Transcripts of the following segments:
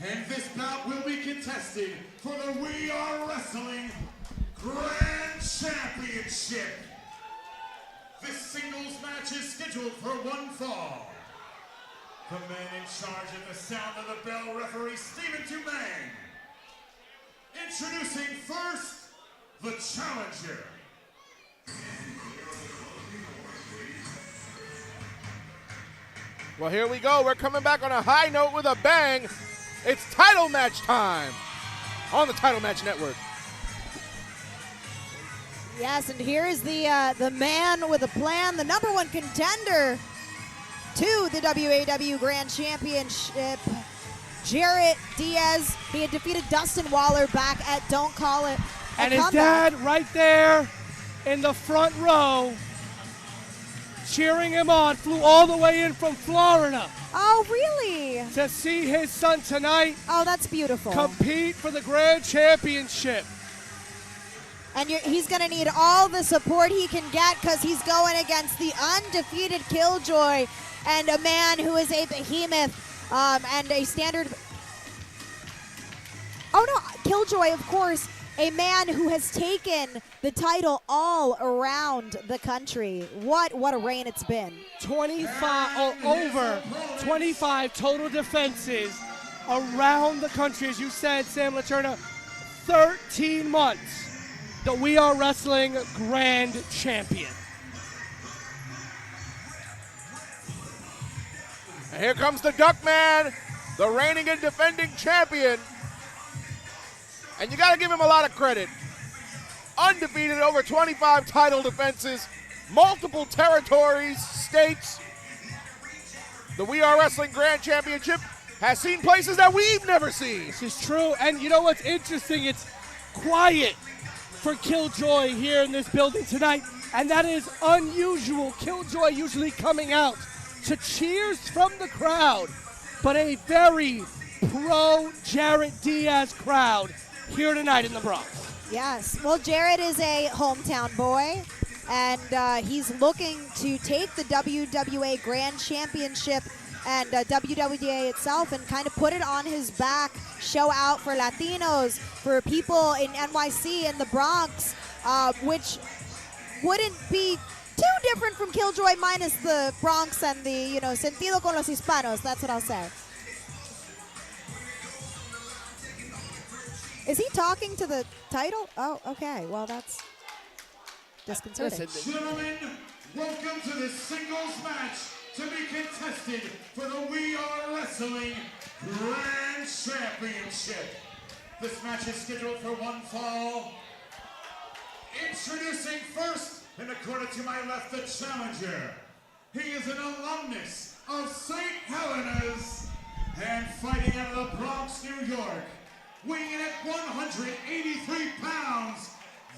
And this bout will be contested for the We Are Wrestling Grand Championship. This singles match is scheduled for one fall. The man in charge at the sound of the bell, referee Stephen Tumang. Introducing first, the challenger. Well, here we go. We're coming back on a high note with a bang. It's title match time on the Title Match Network. Yes, and here is the man with a plan, the number one contender to the WAW Grand Championship, Jarett Diaz. He had defeated Dustin Waller back at Don't Call It. And his dad right there in the front row cheering him on, flew all the way in from Florida. Oh, really? To see his son tonight. Oh, that's beautiful. Compete for the Grand Championship. And he's going to need all the support he can get because he's going against the undefeated Killjoy and a man who is a behemoth and a standard. Oh, no, Killjoy, of course, a man who has taken the title all around the country. What a reign it's been. Over 25 total defenses around the country. As you said, Sam Laterna, 13 months. The We Are Wrestling Grand Champion. And here comes the Duckman, the reigning and defending champion. And you got to give him a lot of credit. Undefeated, over 25 title defenses, multiple territories, states. The We Are Wrestling Grand Championship has seen places that we've never seen. This is true, and you know what's interesting? It's quiet for Killjoy here in this building tonight, and that is unusual. Killjoy usually coming out to cheers from the crowd, but a very pro Jarett Diaz crowd here tonight in the Bronx. Yes, well, Jarett is a hometown boy, and he's looking to take the WWA Grand Championship and WWA itself and kind of put it on his back, show out for Latinos, for people in NYC and the Bronx, which wouldn't be too different from Killjoy minus the Bronx and the, sentido con los hispanos, that's what I'll say. Is he talking to the title? Oh, okay. Well, that's disconcerting. Gentlemen, welcome to the singles match to be contested for the We Are Wrestling Grand Championship. This match is scheduled for one fall. Introducing first, in the corner to my left, the challenger. He is an alumnus of St. Helena's and fighting out of the Bronx, New York. Weighing in at 183 pounds,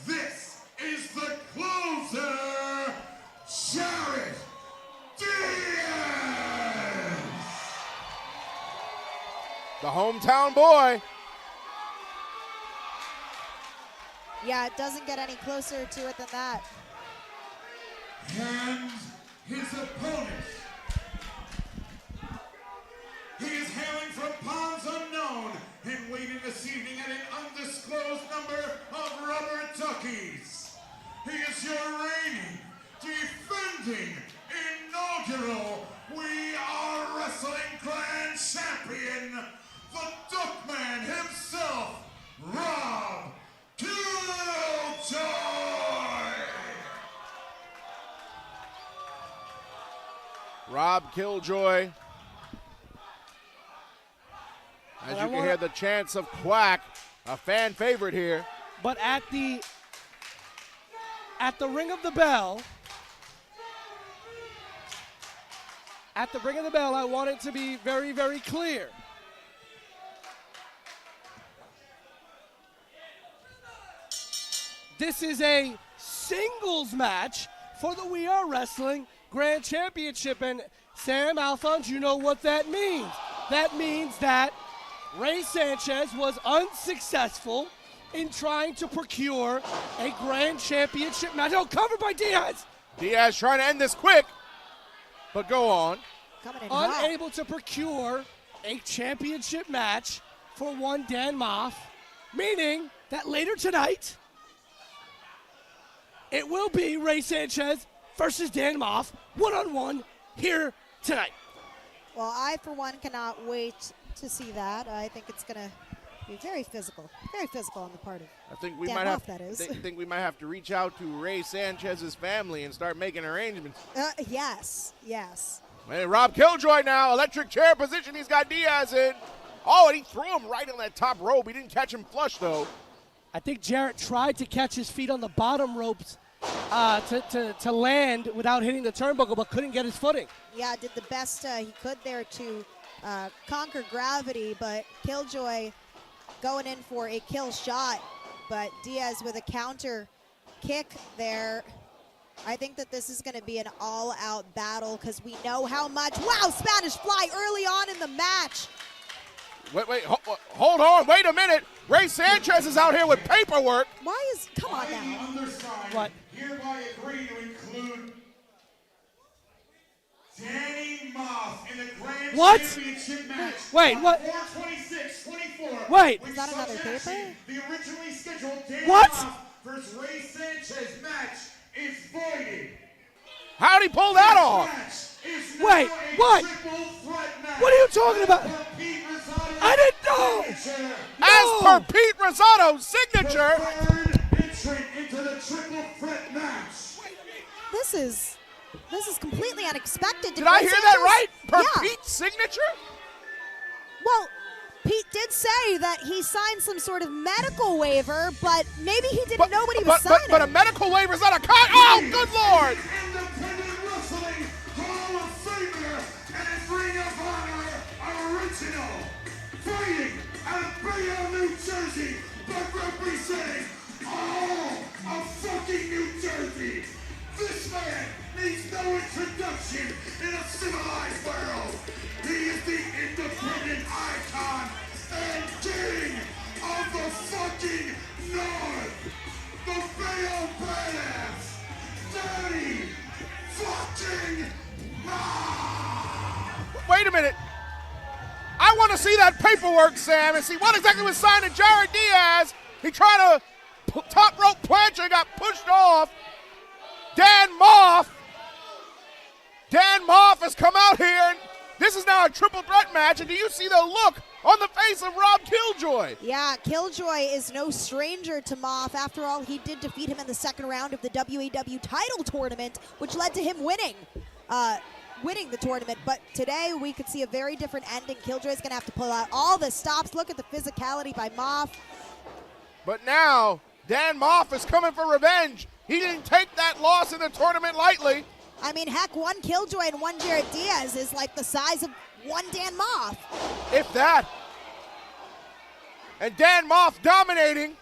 this is the closer, Jarett Diaz! The hometown boy. Yeah, it doesn't get any closer to it than that. And his opponent. He is hailing from Ponds Unknown and waiting this evening at an undisclosed number of rubber duckies. He is your reigning, defending, inaugural We Are Wrestling Grand Champion, the Duckman himself, Rob Killjoy! Rob Killjoy. As you can hear the chants of Quack, a fan favorite here. But at the ring of the bell, I want it to be very, very clear. This is a singles match for the We Are Wrestling Grand Championship. And Sam, Alphonse, you know what that means. That means that Ray Sanchez was unsuccessful in trying to procure a Grand Championship match. Oh, covered by Diaz. Diaz trying to end this quick, but go on. Unable to procure a championship match for one Dan Maff, meaning that later tonight, it will be Ray Sanchez versus Dan Maff, one-on-one here tonight. Well, I, for one, cannot wait to see that. I think it's going to be very physical on the part of I think we Dan might Maff, have. that is. Think we might have to reach out to Ray Sanchez's family and start making arrangements. Yes. Hey, Rob Killjoy now, electric chair position. He's got Diaz in. Oh, and he threw him right on that top rope. He didn't catch him flush though. I think Jarett tried to catch his feet on the bottom ropes to land without hitting the turnbuckle, but couldn't get his footing. Yeah, did the best he could there to conquer gravity, but Killjoy going in for a kill shot, but Diaz with a counter kick there. I think that this is going to be an all-out battle because we know how much. Wow, Spanish Fly early on in the match. Wait, hold on, wait a minute. Ray Sanchez is out here with paperwork. Come on now. The undersigned What? hereby agree to include Danny Maff in the Grand What? Championship match. Wait, what? 4/26/24. Wait. Is that another paper? The originally scheduled Danny What? Maff versus Ray Sanchez match is voided. How'd he pull that off? Wait, what? What are you talking about? I didn't know. As per Pete Rosado's signature. Third entrant into the triple threat match. This is completely unexpected. Did I hear that right? Per Yeah. Pete's signature? Well, Pete did say that he signed some sort of medical waiver, but maybe he didn't know what he was signing. But a medical waiver's not a Oh, good Lord. Independent Wrestling Hall of Famer and Ring of Honor original. Fighting out of Bayonne, New Jersey, but representing all of fucking New Jersey. This man needs no introduction in a civilized world. He is the independent icon and king of the fucking North. The Bayonne Badass, Danny fucking Maff. Wait a minute. I want to see that paperwork, Sam, and see what exactly was signed to Jarett Diaz. He tried to top rope plancha and got pushed off. Dan Maff has come out here, and this is now a triple threat match, and do you see the look on the face of Rob Killjoy? Yeah, Killjoy is no stranger to Maff. After all, he did defeat him in the second round of the WAW title tournament, which led to him winning the tournament. But today we could see a very different ending. Killjoy's going to have to pull out all the stops. Look at the physicality by Maff. But now, Dan Maff is coming for revenge. He didn't take that loss in the tournament lightly. I mean, heck, one Killjoy and one Jarett Diaz is like the size of one Dan Maff. If that. And Dan Maff dominating.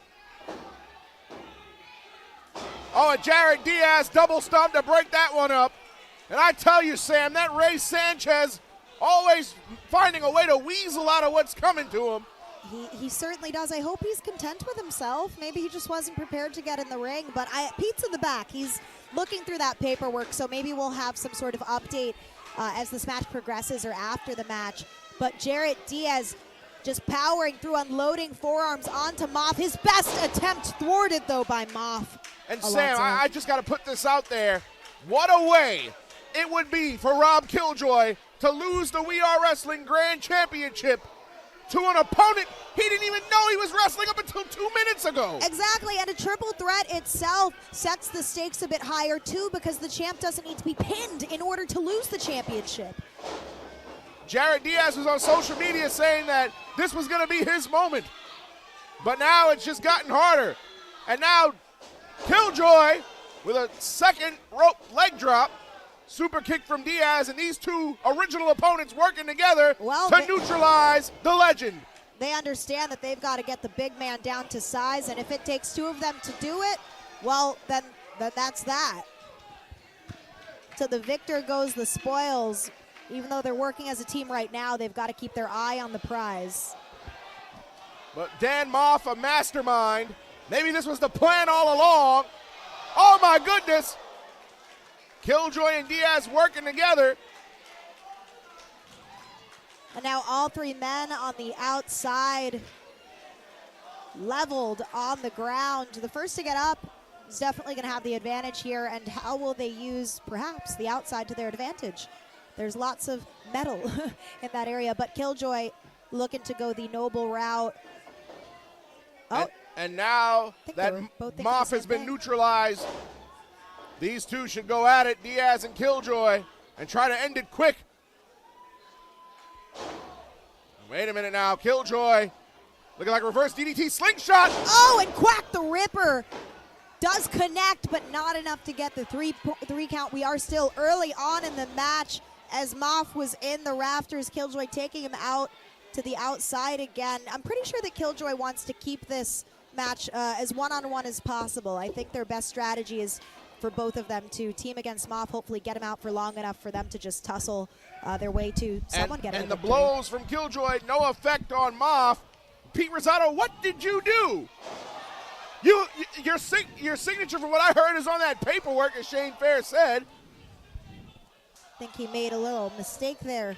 Oh, and Jarett Diaz double stomp to break that one up. And I tell you, Sam, that Ray Sanchez always finding a way to weasel out of what's coming to him. He certainly does. I hope he's content with himself. Maybe he just wasn't prepared to get in the ring. But Pete's in the back. He's looking through that paperwork, so maybe we'll have some sort of update as this match progresses or after the match. But Jarett Diaz just powering through, unloading forearms onto Maff. His best attempt thwarted, though, by Maff. And Sam, I just got to put this out there. What a way it would be for Rob Killjoy to lose the We Are Wrestling Grand Championship to an opponent he didn't even know he was wrestling up until 2 minutes ago. Exactly, and a triple threat itself sets the stakes a bit higher, too, because the champ doesn't need to be pinned in order to lose the championship. Jarett Diaz was on social media saying that this was going to be his moment. But now it's just gotten harder. And now Killjoy with a second rope leg drop. Super kick from Diaz, and these two original opponents working together to neutralize the legend. They understand that they've got to get the big man down to size, and if it takes two of them to do it, well, then that's that. So the victor goes the spoils. Even though they're working as a team right now, they've got to keep their eye on the prize. But Dan Maff, a mastermind. Maybe this was the plan all along. Oh, my goodness. Killjoy and Diaz working together. And now all three men on the outside, leveled on the ground. The first to get up is definitely going to have the advantage here. And how will they use, perhaps, the outside to their advantage? There's lots of metal in that area. But Killjoy looking to go the noble route. Oh. And now that Maff has been neutralized, these two should go at it, Diaz and Killjoy, and try to end it quick. Wait a minute now, Killjoy looking like a reverse DDT slingshot. Oh, and Quack the Ripper does connect, but not enough to get the three count. We are still early on in the match as Maff was in the rafters. Killjoy taking him out to the outside again. I'm pretty sure that Killjoy wants to keep this match as one-on-one as possible. I think their best strategy is for both of them to team against Maff, hopefully get him out for long enough for them to just tussle their way to someone getting And the blows from Killjoy, no effect on Maff. Pete Rosado, what did you do? Your signature, from what I heard, is on that paperwork, as Shane Fair said. I think he made a little mistake there,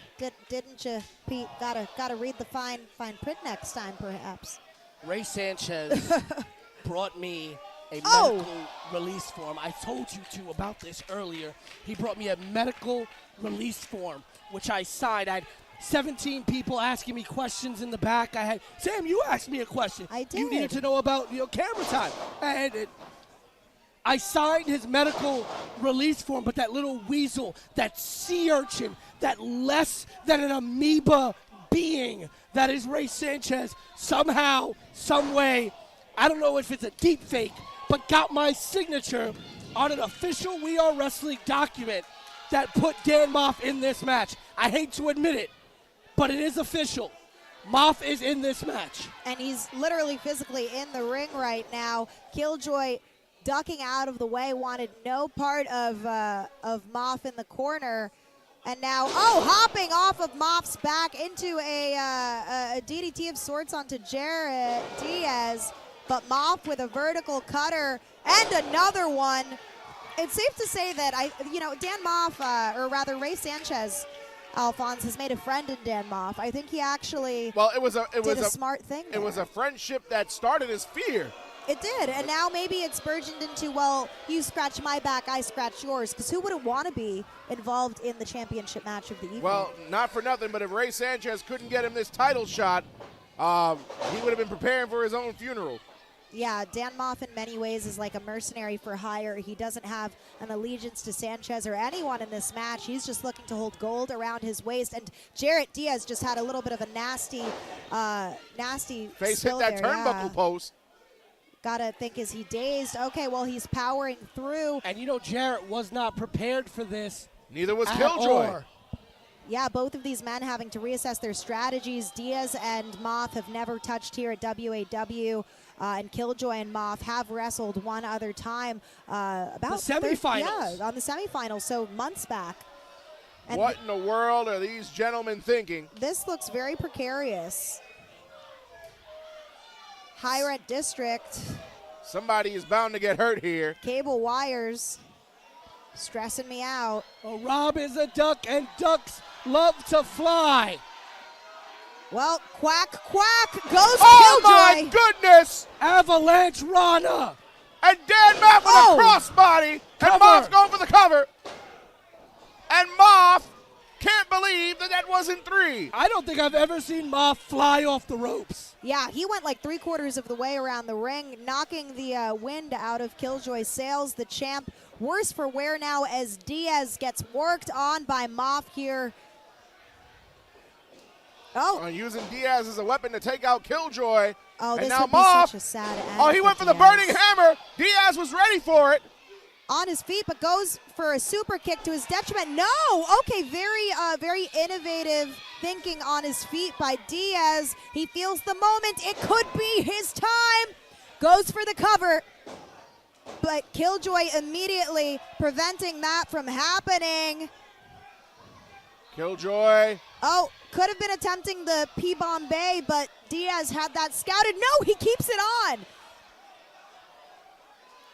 didn't you, Pete? Gotta read the fine print next time, perhaps. Ray Sanchez brought me a medical release form. I told you two about this earlier. He brought me a medical release form, which I signed. I had 17 people asking me questions in the back. I had, Sam, you asked me a question. I did. You needed to know about camera time. And I signed his medical release form, but that little weasel, that sea urchin, that less than an amoeba being that is Ray Sanchez, somehow, some way, I don't know if it's a deep fake, but got my signature on an official We Are Wrestling document that put Dan Maff in this match. I hate to admit it, but it is official. Maff is in this match. And he's literally physically in the ring right now. Killjoy ducking out of the way, wanted no part of Maff in the corner. And now, hopping off of Maff's back into a DDT of sorts onto Jarett Diaz. But Maff with a vertical cutter and another one. It's safe to say that Dan Maff, or rather Ray Sanchez, Alphonse, has made a friend in Dan Maff. I think he actually it was a smart thing there. It was a friendship that started as fear. It did, and now maybe it's burgeoned into, well, you scratch my back, I scratch yours, because who wouldn't want to be involved in the championship match of the evening? Well, not for nothing, but if Ray Sanchez couldn't get him this title shot, he would have been preparing for his own funeral. Yeah, Dan Maff in many ways is like a mercenary for hire. He doesn't have an allegiance to Sanchez or anyone in this match. He's just looking to hold gold around his waist. And Jarett Diaz just had a little bit of a nasty face spill hit that there, turnbuckle post. Gotta think, is he dazed? Okay, well, he's powering through. And Jarett was not prepared for this. Neither was Killjoy. Yeah, both of these men having to reassess their strategies. Diaz and Maff have never touched here at WAW. And Killjoy and Maff have wrestled one other time about the semifinals. On the semifinals, so months back. And what in the world are these gentlemen thinking? This looks very precarious. High rent district. Somebody is bound to get hurt here. Cable wires stressing me out. Oh, Rob is a duck, and ducks love to fly. Well, quack goes Killjoy. Oh my goodness! Avalanche Rana. And Dan Maff with a crossbody. And Maff's going for the cover. And Maff can't believe that wasn't 3. I don't think I've ever seen Maff fly off the ropes. Yeah, he went like 3/4 of the way around the ring, knocking the wind out of Killjoy's sails. The champ worse for wear now as Diaz gets worked on by Maff here. Using Diaz as a weapon to take out Killjoy. Oh, and this now would be Maff. such a sad end. He went for the burning hammer. Diaz was ready for it. On his feet, but goes for a super kick to his detriment. No! Okay, very innovative thinking on his feet by Diaz. He feels the moment. It could be his time. Goes for the cover. But Killjoy immediately preventing that from happening. Killjoy. Could have been attempting the P-Bombay, but Diaz had that scouted. No, he keeps it on.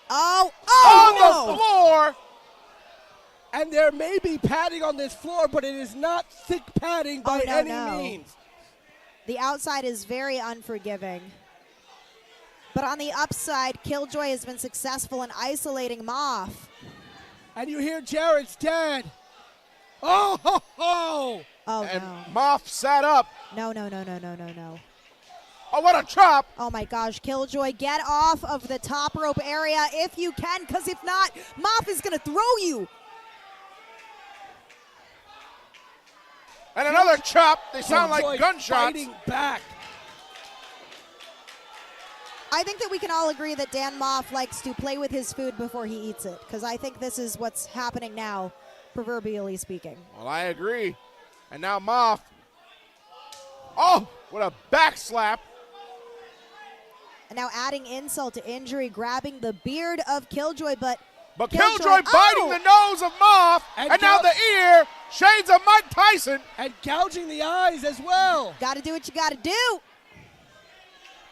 On the floor. And there may be padding on this floor, but it is not thick padding by any means. The outside is very unforgiving. But on the upside, Killjoy has been successful in isolating Maff. And you hear Jarett's dad. Oh, ho, ho! Oh, and no. Maff sat up. No. Oh, what a chop. Oh, my gosh. Killjoy, get off of the top rope area if you can, because if not, Maff is going to throw you. And another chop. They sound Killjoy like gunshots. Fighting back. I think that we can all agree that Dan Maff likes to play with his food before he eats it, because I think this is what's happening now, proverbially speaking. Well, I agree. And now Maff. Oh, what a back slap. And now adding insult to injury, grabbing the beard of Killjoy, but Killjoy biting the nose of Maff, and now the ear, shades of Mike Tyson. And gouging the eyes as well. Got to do what you got to do.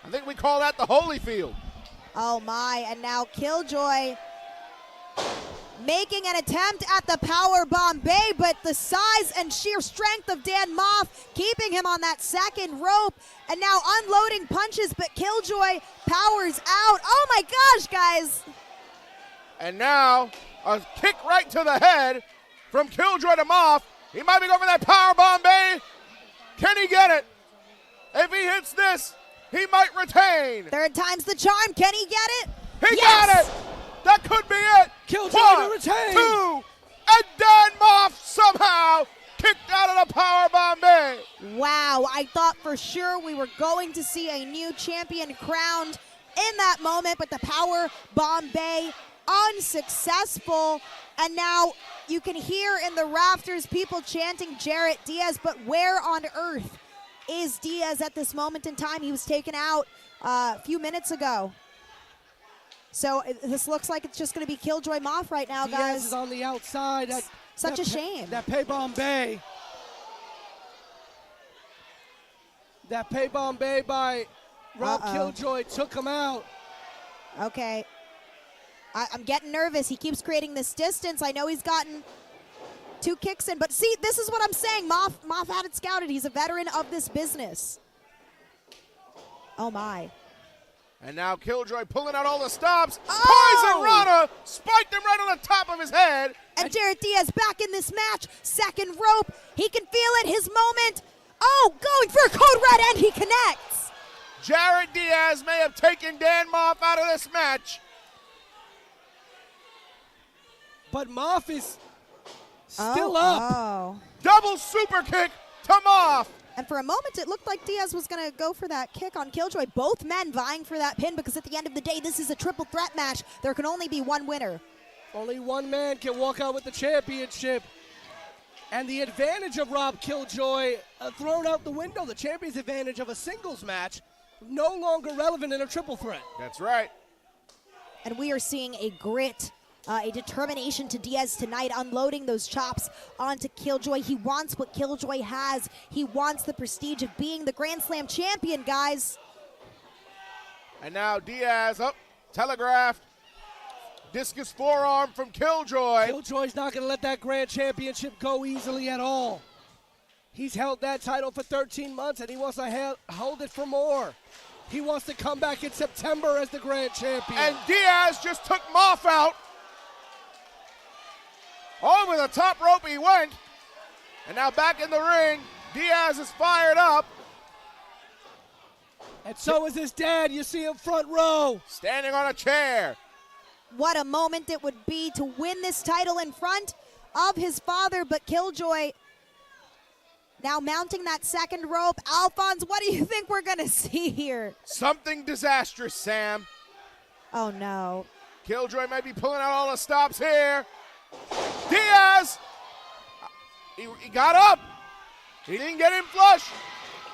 I think we call that the Holyfield. Oh, my. And now Killjoy making an attempt at the power bomb bay, but the size and sheer strength of Dan Maff keeping him on that second rope, and now unloading punches, but Killjoy powers out. Oh my gosh, guys. And now a kick right to the head from Killjoy to Maff. He might be going for that power bomb, bay. Can he get it? If he hits this, he might retain. Third time's the charm. Can he get it? He got it. That could be it. Killjoy to retain. 2, and Dan Maff somehow kicked out of the powerbomb bay. Wow, I thought for sure we were going to see a new champion crowned in that moment, but the power bomb bay unsuccessful. And now you can hear in the rafters people chanting Jarett Diaz, but where on earth is Diaz at this moment in time? He was taken out a few minutes ago. So this looks like it's just going to be Killjoy Maff right now, Diaz guys. is on the outside. Such a shame. That pay bomb bay. That pay bomb bay by Rob Killjoy took him out. Okay. I'm getting nervous. He keeps creating this distance. I know he's gotten 2 kicks in, but see, this is what I'm saying. Maff had it scouted. He's a veteran of this business. Oh, my. And now Killjoy pulling out all the stops. Oh! Poison Rana spiked him right on the top of his head. And Jarett Diaz back in this match. Second rope. He can feel it. His moment. Oh, going for a code red, and he connects. Jarett Diaz may have taken Dan Maff out of this match. But Maff is still up. Oh. Double super kick to Maff. And for a moment, it looked like Diaz was going to go for that kick on Killjoy. Both men vying for that pin, because at the end of the day, this is a triple threat match. There can only be one winner. Only one man can walk out with the championship. And the advantage of Rob Killjoy thrown out the window. The champion's advantage of a singles match no longer relevant in a triple threat. That's right. And we are seeing a grit, a determination to Diaz tonight, unloading those chops onto Killjoy. He wants what Killjoy has. He wants the prestige of being the Grand Slam champion, guys. And now Diaz, telegraphed. Discus forearm from Killjoy. Killjoy's not going to let that Grand Championship go easily at all. He's held that title for 13 months, and he wants to hold it for more. He wants to come back in September as the Grand Champion. And Diaz just took Maff out. Over the top rope he went. And now back in the ring, Diaz is fired up. And so is his dad. You see him front row. Standing on a chair. What a moment it would be to win this title in front of his father, but Killjoy now mounting that second rope. Alphonse, what do you think we're going to see here? Something disastrous, Sam. Oh, no. Killjoy may be pulling out all the stops here. Diaz! He got up. He didn't get in flush.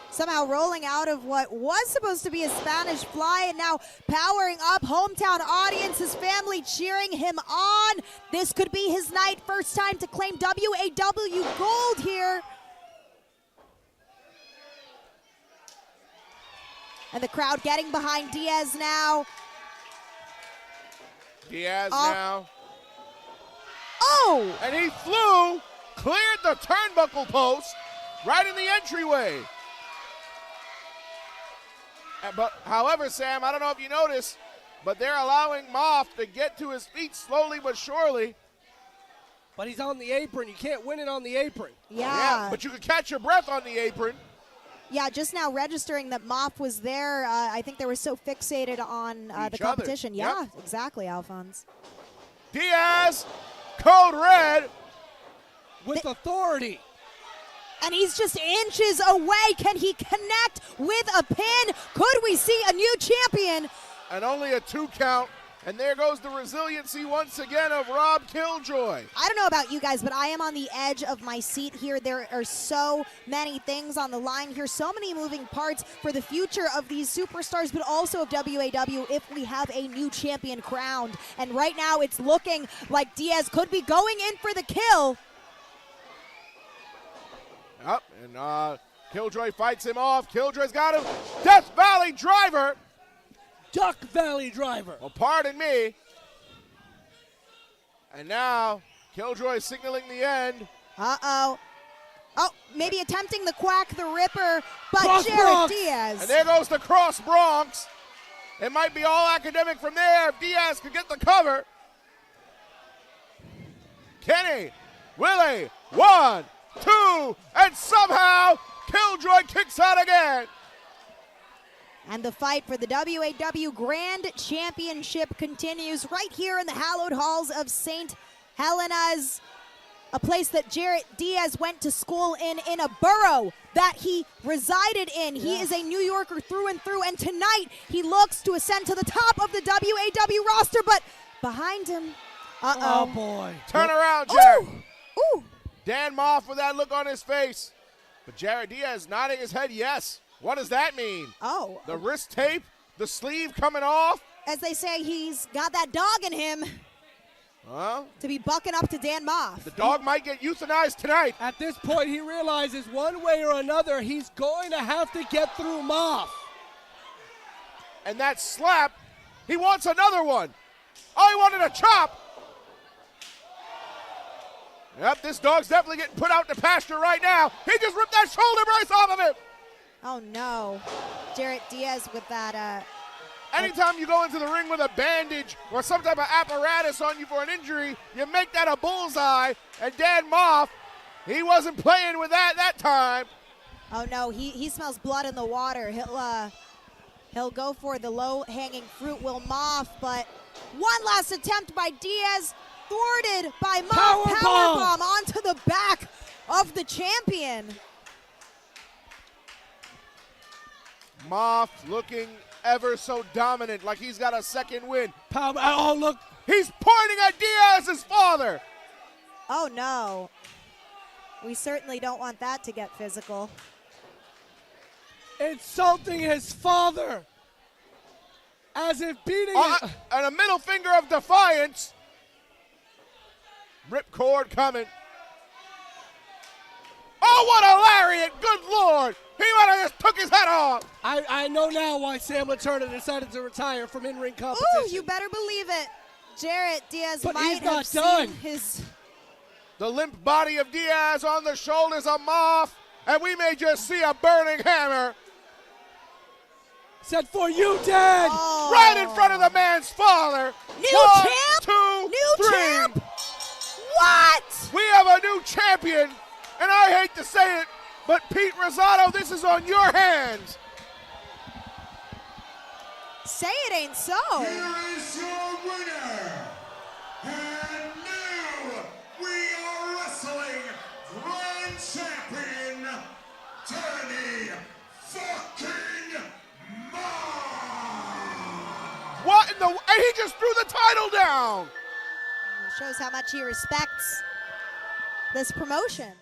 Somehow rolling out of what was supposed to be a Spanish fly, and now powering up. Hometown audience, his family cheering him on. This could be his night. First time to claim WAW gold here. And the crowd getting behind Diaz now. Diaz now. Oh! And he flew, cleared the turnbuckle post, right in the entryway. But, however, Sam, I don't know if you noticed, but they're allowing Maff to get to his feet slowly but surely. But he's on the apron. You can't win it on the apron. Yeah. But you can catch your breath on the apron. Yeah, just now registering that Maff was there. I think they were so fixated on the competition. Other. Yeah, Yep. exactly, Alphonse. Diaz, code red. With authority. And he's just inches away. Can he connect with a pin? Could we see a new champion? And only a 2 count. And there goes the resiliency once again of Rob Killjoy. I don't know about you guys, but I am on the edge of my seat here. There are so many things on the line here, so many moving parts for the future of these superstars, but also of WAW if we have a new champion crowned. And right now it's looking like Diaz could be going in for the kill. Yep, and Killjoy fights him off. Killjoy's got him. Death Valley driver. Duck Valley driver. Well, pardon me. And now Killjoy signaling the end. Uh-oh. Oh, maybe attempting the Quack the Ripper, but Cross Jarett Bronx. Diaz. And there goes the cross Bronx. It might be all academic from there if Diaz could get the cover. Kenny, Willie, 1, 2, and somehow Killjoy kicks out again. And the fight for the WAW Grand Championship continues right here in the hallowed halls of St. Helena's, a place that Jarett Diaz went to school in a borough that he resided in. Yeah. He is a New Yorker through and through, and tonight he looks to ascend to the top of the WAW roster, but behind him, Oh, boy. Turn around, Jarett. Ooh. Dan Maff with that look on his face. But Jarett Diaz nodding his head yes. What does that mean? Oh. The wrist tape, the sleeve coming off. As they say, he's got that dog in him to be bucking up to Dan Maff. The dog might get euthanized tonight. At this point, he realizes one way or another he's going to have to get through Maff. And that slap, he wants another one. Oh, he wanted a chop. Yep, this dog's definitely getting put out to pasture right now. He just ripped that shoulder brace off of him. Oh, no. Jarett Diaz with that. Anytime you go into the ring with a bandage or some type of apparatus on you for an injury, you make that a bullseye. And Dan Maff, he wasn't playing with that time. Oh, no, he smells blood in the water. He'll go for the low-hanging fruit, Will Maff, but one last attempt by Diaz, thwarted by Maff. Powerbomb onto the back of the champion. Maff looking ever so dominant, like he's got a second win. Oh, look. He's pointing at Diaz's father. Oh, no. We certainly don't want that to get physical. Insulting his father. As if beating it. And a middle finger of defiance. Ripcord coming. Oh, what a lariat. Good Lord. He might have just took his head off. I know now why Sam Laterna decided to retire from in-ring competition. Ooh, you better believe it. Jarett Diaz But might he's not have done. seen his... The limp body of Diaz on the shoulders of Maff, and we may just see a burning hammer. Said for you, Dad. Oh. Right in front of the man's father. New 1, champ? 2, New 3. champ? What? We have a new champion, and I hate to say it, but Pete Rosado, this is on your hands. Say it ain't so. Here is your winner. And now we are wrestling Grand Champion, Danny fucking Maff. What in the... And he just threw the title down. Shows how much he respects this promotion.